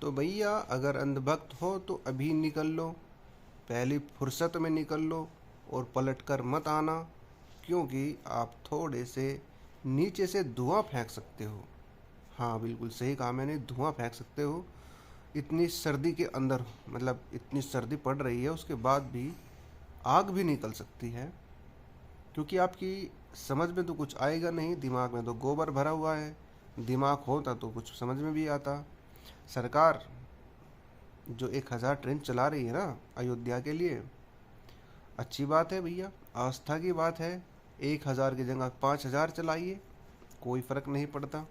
तो भैया अगर अंधभक्त हो तो अभी निकल लो, पहली फुर्सत में निकल लो और पलट कर मत आना, क्योंकि आप थोड़े से नीचे से धुआं फेंक सकते हो। हाँ बिल्कुल सही कहा मैंने, धुआं फेंक सकते हो। इतनी सर्दी के अंदर, मतलब इतनी सर्दी पड़ रही है उसके बाद भी आग भी निकल सकती है, क्योंकि आपकी समझ में तो कुछ आएगा नहीं, दिमाग में तो गोबर भरा हुआ है। दिमाग होता तो कुछ समझ में भी आता। सरकार जो 1,000 ट्रेन चला रही है ना अयोध्या के लिए, अच्छी बात है भैया, आस्था की बात है। 1,000 की जगह 5,000 चलाइए, कोई फ़र्क नहीं पड़ता।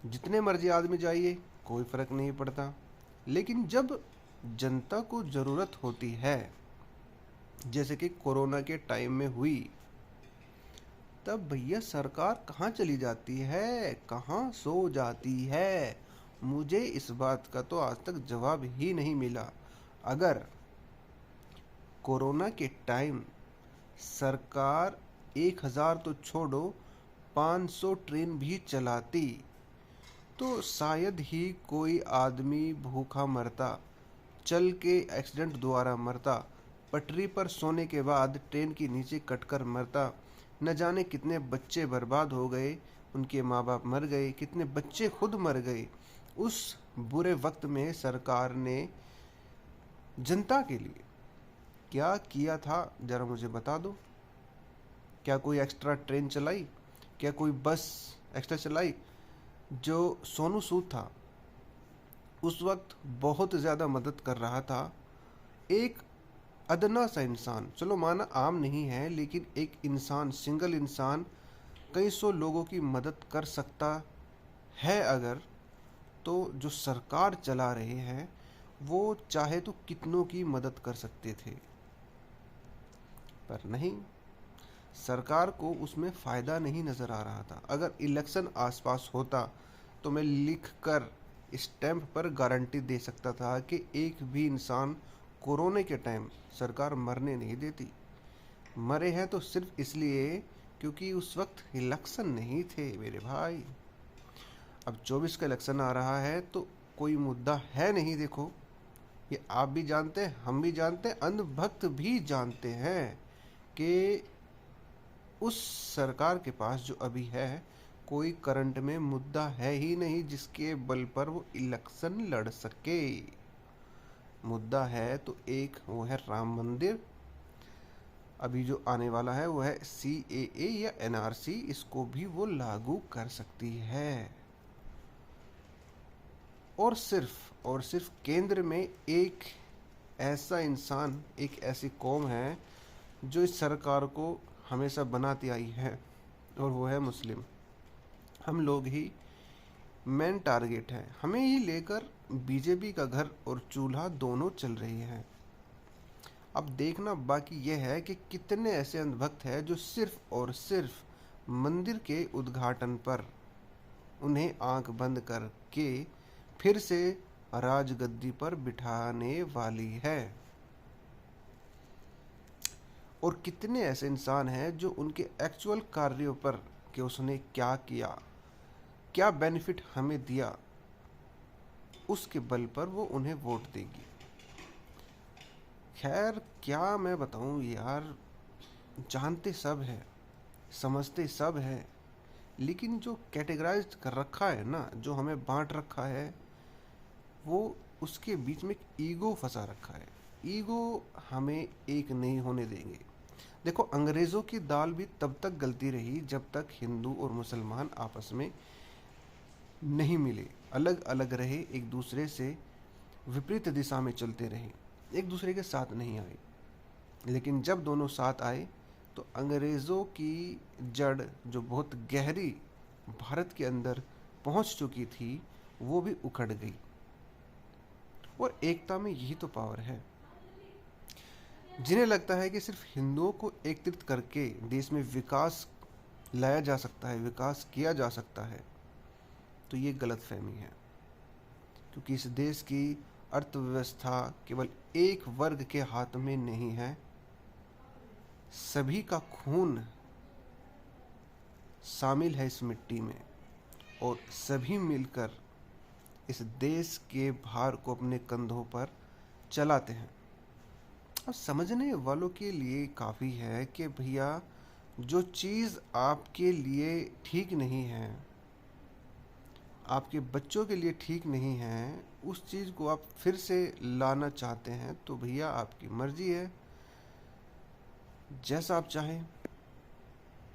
जितने मर्जी आदमी जाइए, कोई फ़र्क नहीं पड़ता। लेकिन जब जनता को ज़रूरत होती है, जैसे कि कोरोना के टाइम में हुई, तब भैया सरकार कहाँ चली जाती है, कहाँ सो जाती है? मुझे इस बात का तो आज तक जवाब ही नहीं मिला। अगर कोरोना के टाइम सरकार 1,000 तो छोड़ो, 500 ट्रेन भी चलाती, तो शायद ही कोई आदमी भूखा मरता, चल के एक्सीडेंट द्वारा मरता, पटरी पर सोने के बाद ट्रेन के नीचे कटकर मरता। न जाने कितने बच्चे बर्बाद हो गए, उनके माँ बाप मर गए, कितने बच्चे खुद मर गए। उस बुरे वक्त में सरकार ने जनता के लिए क्या किया था, जरा मुझे बता दो। क्या कोई एक्स्ट्रा ट्रेन चलाई? क्या कोई बस एक्स्ट्रा चलाई? जो सोनू सूद था उस वक्त बहुत ज़्यादा मदद कर रहा था। एक अदना सा इंसान, चलो माना आम नहीं है, लेकिन एक इंसान, सिंगल इंसान कई सौ लोगों की मदद कर सकता है अगर, तो जो सरकार चला रहे हैं वो चाहे तो कितनों की मदद कर सकते थे, पर नहीं, सरकार को उसमें फ़ायदा नहीं नज़र आ रहा था। अगर इलेक्शन आसपास होता तो मैं लिख कर स्टैंप पर गारंटी दे सकता था कि एक भी इंसान कोरोना के टाइम सरकार मरने नहीं देती। मरे हैं तो सिर्फ इसलिए क्योंकि उस वक्त इलेक्शन नहीं थे मेरे भाई। अब 24 का इलेक्शन आ रहा है तो कोई मुद्दा है नहीं। देखो, ये आप भी जानते हैं, हम भी जानते हैं, अंधभक्त भी जानते हैं कि उस सरकार के पास जो अभी है, कोई करंट में मुद्दा है ही नहीं जिसके बल पर वो इलेक्शन लड़ सके। मुद्दा है तो एक, वो है राम मंदिर। अभी जो आने वाला है वो है CAA या NRC, इसको भी वो लागू कर सकती है। और सिर्फ केंद्र में एक ऐसा इंसान, एक ऐसी कौम है जो इस सरकार को हमेशा बनाती आई है, और वो है मुस्लिम। हम लोग ही मेन टारगेट है, हमें ही लेकर बीजेपी का घर और चूल्हा दोनों चल रही है। अब देखना बाकी यह है कि कितने ऐसे अंधभक्त हैं जो सिर्फ और सिर्फ मंदिर के उद्घाटन पर उन्हें आंख बंद करके फिर से राजगद्दी पर बिठाने वाली है, और कितने ऐसे इंसान हैं जो उनके एक्चुअल कार्यों पर, कि उसने क्या किया, क्या बेनिफिट हमें दिया, उसके बल पर वो उन्हें वोट देगी। खैर क्या मैं बताऊं यार, जानते सब है, समझते सब है, लेकिन जो कैटेगराइज कर रखा है ना, जो हमें बांट रखा है, वो उसके बीच में एक ईगो फंसा रखा है। ईगो हमें एक नहीं होने देंगे। देखो, अंग्रेज़ों की दाल भी तब तक गलती रही जब तक हिंदू और मुसलमान आपस में नहीं मिले, अलग अलग रहे, एक दूसरे से विपरीत दिशा में चलते रहे, एक दूसरे के साथ नहीं आए। लेकिन जब दोनों साथ आए तो अंग्रेज़ों की जड़ जो बहुत गहरी भारत के अंदर पहुंच चुकी थी, वो भी उखड़ गई। और एकता में यही तो पावर है। जिन्हें लगता है कि सिर्फ हिंदुओं को एकत्रित करके देश में विकास लाया जा सकता है, विकास किया जा सकता है, तो ये गलतफहमी है। क्योंकि इस देश की अर्थव्यवस्था केवल एक वर्ग के हाथ में नहीं है, सभी का खून शामिल है इस मिट्टी में, और सभी मिलकर इस देश के भार को अपने कंधों पर चलाते हैं। अब समझने वालों के लिए काफ़ी है कि भैया जो चीज़ आपके लिए ठीक नहीं है, आपके बच्चों के लिए ठीक नहीं है, उस चीज़ को आप फिर से लाना चाहते हैं तो भैया आपकी मर्ज़ी है, जैसा आप चाहें